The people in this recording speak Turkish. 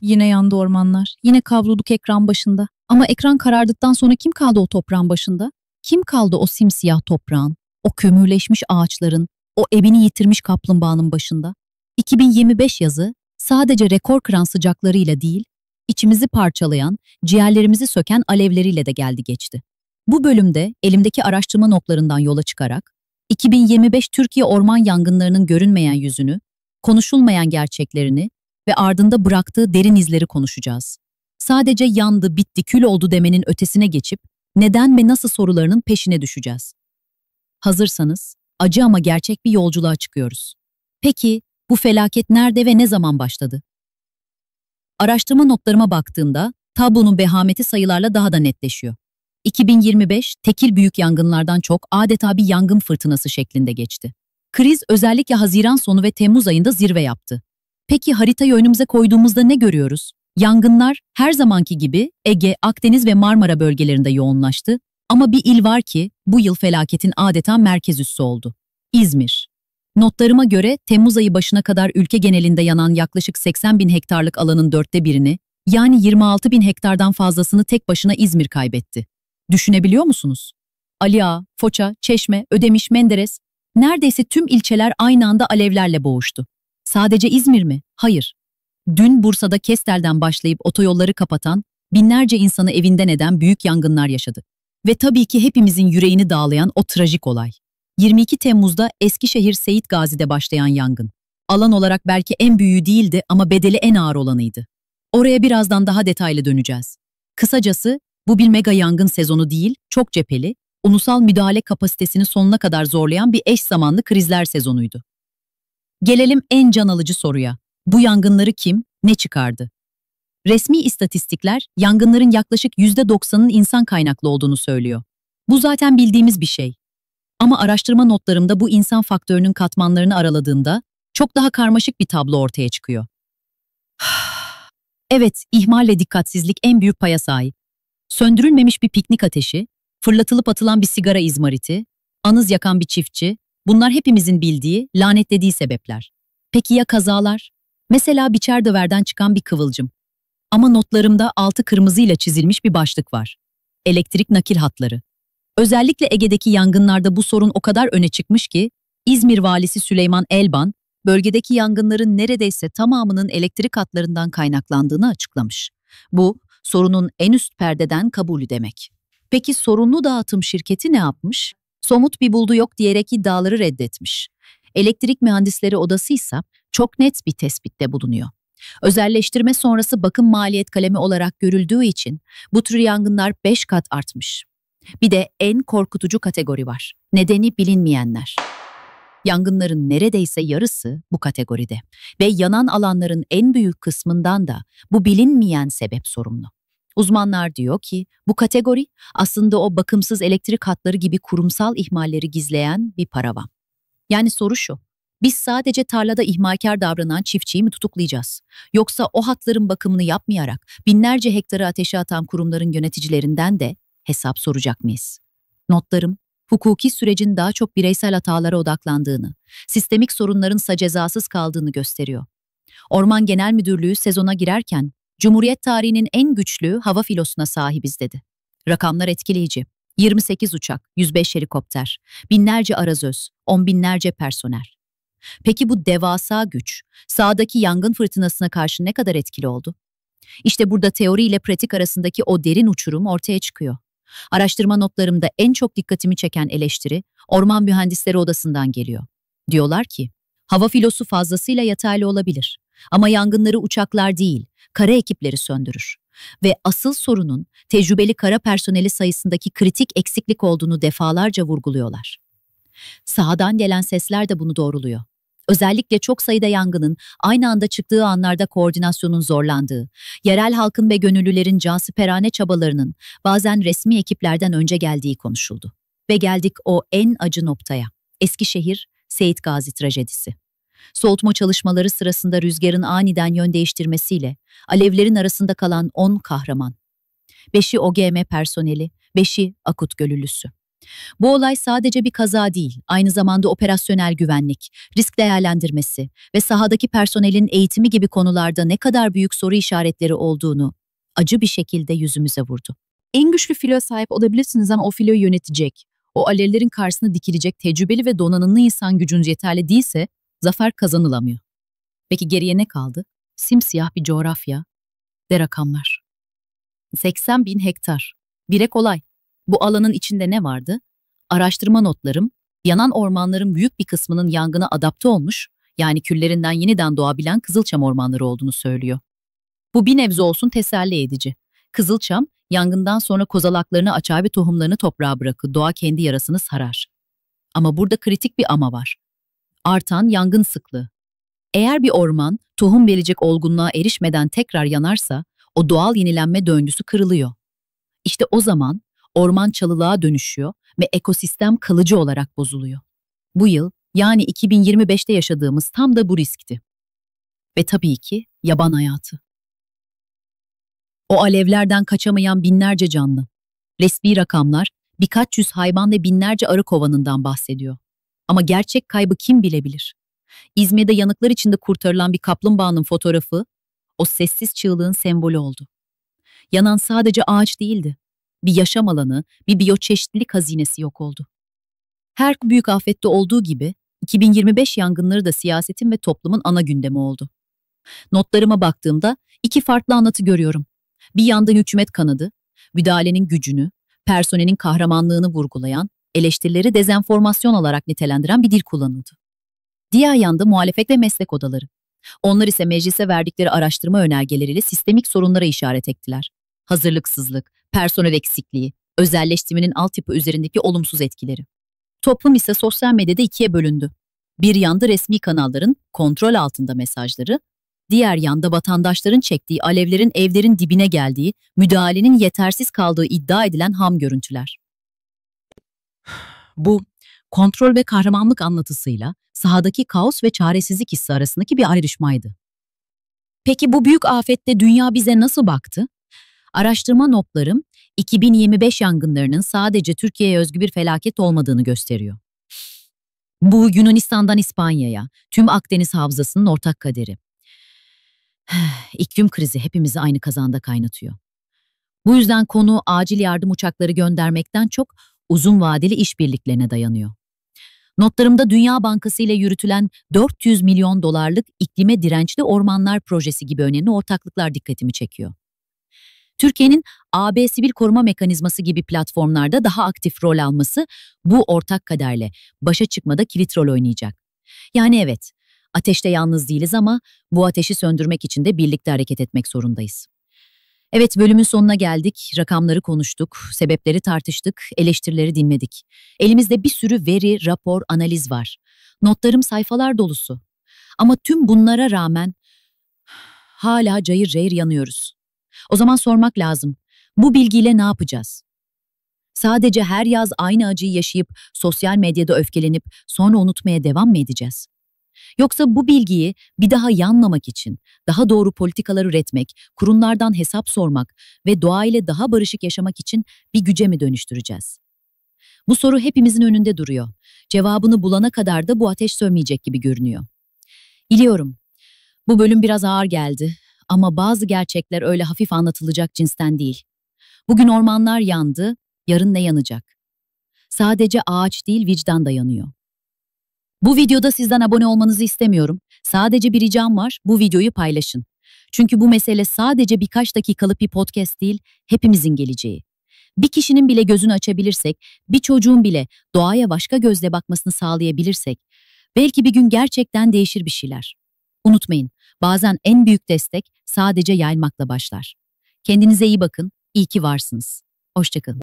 Yine yandı ormanlar. Yine kavrulduk ekran başında. Ama ekran karardıktan sonra kim kaldı o toprağın başında? Kim kaldı o simsiyah toprağın, o kömürleşmiş ağaçların, o evini yitirmiş kaplumbağanın başında? 2025 yazı sadece rekor kıran sıcaklarıyla değil, içimizi parçalayan, ciğerlerimizi söken alevleriyle de geldi geçti. Bu bölümde elimdeki araştırma notlarından yola çıkarak 2025 Türkiye orman yangınlarının görünmeyen yüzünü, konuşulmayan gerçeklerini ve ardında bıraktığı derin izleri konuşacağız. Sadece yandı, bitti, kül oldu demenin ötesine geçip neden ve nasıl sorularının peşine düşeceğiz. Hazırsanız acı ama gerçek bir yolculuğa çıkıyoruz. Peki bu felaket nerede ve ne zaman başladı? Araştırma notlarıma baktığımda tablonun vehameti sayılarla daha da netleşiyor. 2025 tekil büyük yangınlardan çok adeta bir yangın fırtınası şeklinde geçti. Kriz özellikle Haziran sonu ve Temmuz ayında zirve yaptı. Peki haritayı önümüze koyduğumuzda ne görüyoruz? Yangınlar her zamanki gibi Ege, Akdeniz ve Marmara bölgelerinde yoğunlaştı ama bir il var ki bu yıl felaketin adeta merkez üssü oldu. İzmir. Notlarıma göre Temmuz ayı başına kadar ülke genelinde yanan yaklaşık 80 bin hektarlık alanın 1/4'ini, yani 26 bin hektardan fazlasını tek başına İzmir kaybetti. Düşünebiliyor musunuz? Ali Ağa, Foça, Çeşme, Ödemiş, Menderes, neredeyse tüm ilçeler aynı anda alevlerle boğuştu. Sadece İzmir mi? Hayır. Dün Bursa'da Kestel'den başlayıp otoyolları kapatan, binlerce insanı evinden eden büyük yangınlar yaşadı. Ve tabii ki hepimizin yüreğini dağlayan o trajik olay. 22 Temmuz'da Eskişehir Seyit Gazi'de başlayan yangın. Alan olarak belki en büyüğü değildi ama bedeli en ağır olanıydı. Oraya birazdan daha detaylı döneceğiz. Kısacası bu bir mega yangın sezonu değil, çok cepheli, ulusal müdahale kapasitesini sonuna kadar zorlayan bir eş zamanlı krizler sezonuydu. Gelelim en can alıcı soruya. Bu yangınları kim, ne çıkardı? Resmi istatistikler yangınların yaklaşık %90'ının insan kaynaklı olduğunu söylüyor. Bu zaten bildiğimiz bir şey. Ama araştırma notlarımda bu insan faktörünün katmanlarını araladığımda çok daha karmaşık bir tablo ortaya çıkıyor. Evet, ihmal ve dikkatsizlik en büyük paya sahip. Söndürülmemiş bir piknik ateşi, fırlatılıp atılan bir sigara izmariti, anız yakan bir çiftçi, bunlar hepimizin bildiği, lanetlediği sebepler. Peki ya kazalar? Mesela biçer döverden çıkan bir kıvılcım. Ama notlarımda altı kırmızıyla çizilmiş bir başlık var. Elektrik nakil hatları. Özellikle Ege'deki yangınlarda bu sorun o kadar öne çıkmış ki, İzmir valisi Süleyman Elban, bölgedeki yangınların neredeyse tamamının elektrik hatlarından kaynaklandığını açıklamış. Bu, sorunun en üst perdeden kabulü demek. Peki sorunlu dağıtım şirketi ne yapmış? Somut bir buldu yok diyerek iddiaları reddetmiş. Elektrik Mühendisleri Odası ise çok net bir tespitte bulunuyor. Özelleştirme sonrası bakım maliyet kalemi olarak görüldüğü için bu tür yangınlar 5 kat artmış. Bir de en korkutucu kategori var. Nedeni bilinmeyenler. Yangınların neredeyse yarısı bu kategoride ve yanan alanların en büyük kısmından da bu bilinmeyen sebep sorumlu. Uzmanlar diyor ki bu kategori aslında o bakımsız elektrik hatları gibi kurumsal ihmalleri gizleyen bir paravan. Yani soru şu, biz sadece tarlada ihmalkar davranan çiftçiyi mi tutuklayacağız? Yoksa o hatların bakımını yapmayarak binlerce hektarı ateşe atan kurumların yöneticilerinden de hesap soracak mıyız? Notlarım, hukuki sürecin daha çok bireysel hatalara odaklandığını, sistemik sorunlarınsa cezasız kaldığını gösteriyor. Orman Genel Müdürlüğü sezona girerken, Cumhuriyet tarihinin en güçlü hava filosuna sahibiz dedi. Rakamlar etkileyici. 28 uçak, 105 helikopter, binlerce arazöz, on binlerce personel. Peki bu devasa güç, sahadaki yangın fırtınasına karşı ne kadar etkili oldu? İşte burada teori ile pratik arasındaki o derin uçurum ortaya çıkıyor. Araştırma notlarımda en çok dikkatimi çeken eleştiri Orman Mühendisleri Odası'ndan geliyor. Diyorlar ki, hava filosu fazlasıyla yeterli olabilir ama yangınları uçaklar değil, kara ekipleri söndürür. Ve asıl sorunun tecrübeli kara personeli sayısındaki kritik eksiklik olduğunu defalarca vurguluyorlar. Sahadan gelen sesler de bunu doğruluyor. Özellikle çok sayıda yangının aynı anda çıktığı anlarda koordinasyonun zorlandığı, yerel halkın ve gönüllülerin cansiperane çabalarının bazen resmi ekiplerden önce geldiği konuşuldu. Ve geldik o en acı noktaya. Eskişehir, Seyit Gazi trajedisi. Soğutma çalışmaları sırasında rüzgarın aniden yön değiştirmesiyle alevlerin arasında kalan 10 kahraman. 5'i OGM personeli, 5'i akut gönüllüsü. Bu olay sadece bir kaza değil, aynı zamanda operasyonel güvenlik, risk değerlendirmesi ve sahadaki personelin eğitimi gibi konularda ne kadar büyük soru işaretleri olduğunu acı bir şekilde yüzümüze vurdu. En güçlü filoya sahip olabilirsiniz ama o filoyu yönetecek, o alevlerin karşısına dikilecek tecrübeli ve donanımlı insan gücünüz yeterli değilse zafer kazanılamıyor. Peki geriye ne kaldı? Simsiyah bir coğrafya ve rakamlar. 80 bin hektar. Bire kolay. Bu alanın içinde ne vardı? Araştırma notlarım, yanan ormanların büyük bir kısmının yangına adapte olmuş, yani küllerinden yeniden doğabilen kızılçam ormanları olduğunu söylüyor. Bu bir nebze olsun teselli edici. Kızılçam, yangından sonra kozalaklarını açar ve tohumlarını toprağa bırakır, doğa kendi yarasını sarar. Ama burada kritik bir ama var. Artan yangın sıklığı. Eğer bir orman, tohum verecek olgunluğa erişmeden tekrar yanarsa, o doğal yenilenme döngüsü kırılıyor. İşte o zaman orman çalılığa dönüşüyor ve ekosistem kalıcı olarak bozuluyor. Bu yıl, yani 2025'te yaşadığımız tam da bu riskti. Ve tabii ki yaban hayatı. O alevlerden kaçamayan binlerce canlı. Resmi rakamlar, birkaç yüz hayvan ve binlerce arı kovanından bahsediyor. Ama gerçek kaybı kim bilebilir? İzmir'de yanıklar içinde kurtarılan bir kaplumbağanın fotoğrafı, o sessiz çığlığın sembolü oldu. Yanan sadece ağaç değildi. Bir yaşam alanı, bir biyoçeşitlilik hazinesi yok oldu. Her büyük afette olduğu gibi 2025 yangınları da siyasetin ve toplumun ana gündemi oldu. Notlarıma baktığımda iki farklı anlatı görüyorum. Bir yandan hükümet kanadı, müdahalenin gücünü, personelin kahramanlığını vurgulayan, eleştirileri dezenformasyon olarak nitelendiren bir dil kullanıldı. Diğer yanda muhalefet ve meslek odaları. Onlar ise meclise verdikleri araştırma önergeleriyle sistemik sorunlara işaret ettiler. Hazırlıksızlık, personel eksikliği, özelleştirmenin altyapı üzerindeki olumsuz etkileri. Toplum ise sosyal medyada ikiye bölündü. Bir yanda resmi kanalların kontrol altında mesajları, diğer yanda vatandaşların çektiği alevlerin evlerin dibine geldiği, müdahalenin yetersiz kaldığı iddia edilen ham görüntüler. Bu kontrol ve kahramanlık anlatısıyla sahadaki kaos ve çaresizlik hissi arasındaki bir ayrışmaydı. Peki bu büyük afette dünya bize nasıl baktı? Araştırma notlarım 2025 yangınlarının sadece Türkiye'ye özgü bir felaket olmadığını gösteriyor. Bu Yunanistan'dan İspanya'ya, tüm Akdeniz havzasının ortak kaderi. İklim krizi hepimizi aynı kazanda kaynatıyor. Bu yüzden konu acil yardım uçakları göndermekten çok uzun vadeli işbirliklerine dayanıyor. Notlarımda Dünya Bankası ile yürütülen 400 milyon dolarlık iklime dirençli ormanlar projesi gibi önemli ortaklıklar dikkatimi çekiyor. Türkiye'nin AB Sivil Koruma Mekanizması gibi platformlarda daha aktif rol alması bu ortak kaderle başa çıkmada kilit rol oynayacak. Yani evet, ateşte yalnız değiliz ama bu ateşi söndürmek için de birlikte hareket etmek zorundayız. Evet, bölümün sonuna geldik. Rakamları konuştuk, sebepleri tartıştık, eleştirileri dinledik. Elimizde bir sürü veri, rapor, analiz var. Notlarım sayfalar dolusu. Ama tüm bunlara rağmen hala cayır cayır yanıyoruz. O zaman sormak lazım. Bu bilgiyle ne yapacağız? Sadece her yaz aynı acıyı yaşayıp sosyal medyada öfkelenip sonra unutmaya devam mı edeceğiz? Yoksa bu bilgiyi bir daha yanmamak için daha doğru politikalar üretmek, kurumlardan hesap sormak ve doğayla daha barışık yaşamak için bir güce mi dönüştüreceğiz? Bu soru hepimizin önünde duruyor. Cevabını bulana kadar da bu ateş sönmeyecek gibi görünüyor. Biliyorum, bu bölüm biraz ağır geldi ama bazı gerçekler öyle hafif anlatılacak cinsten değil. Bugün ormanlar yandı, yarın ne yanacak? Sadece ağaç değil, vicdan da yanıyor. Bu videoda sizden abone olmanızı istemiyorum. Sadece bir ricam var, bu videoyu paylaşın. Çünkü bu mesele sadece birkaç dakikalık bir podcast değil, hepimizin geleceği. Bir kişinin bile gözünü açabilirsek, bir çocuğun bile doğaya başka gözle bakmasını sağlayabilirsek, belki bir gün gerçekten değişir bir şeyler. Unutmayın, bazen en büyük destek sadece yaymakla başlar. Kendinize iyi bakın, iyi ki varsınız. Hoşça kalın.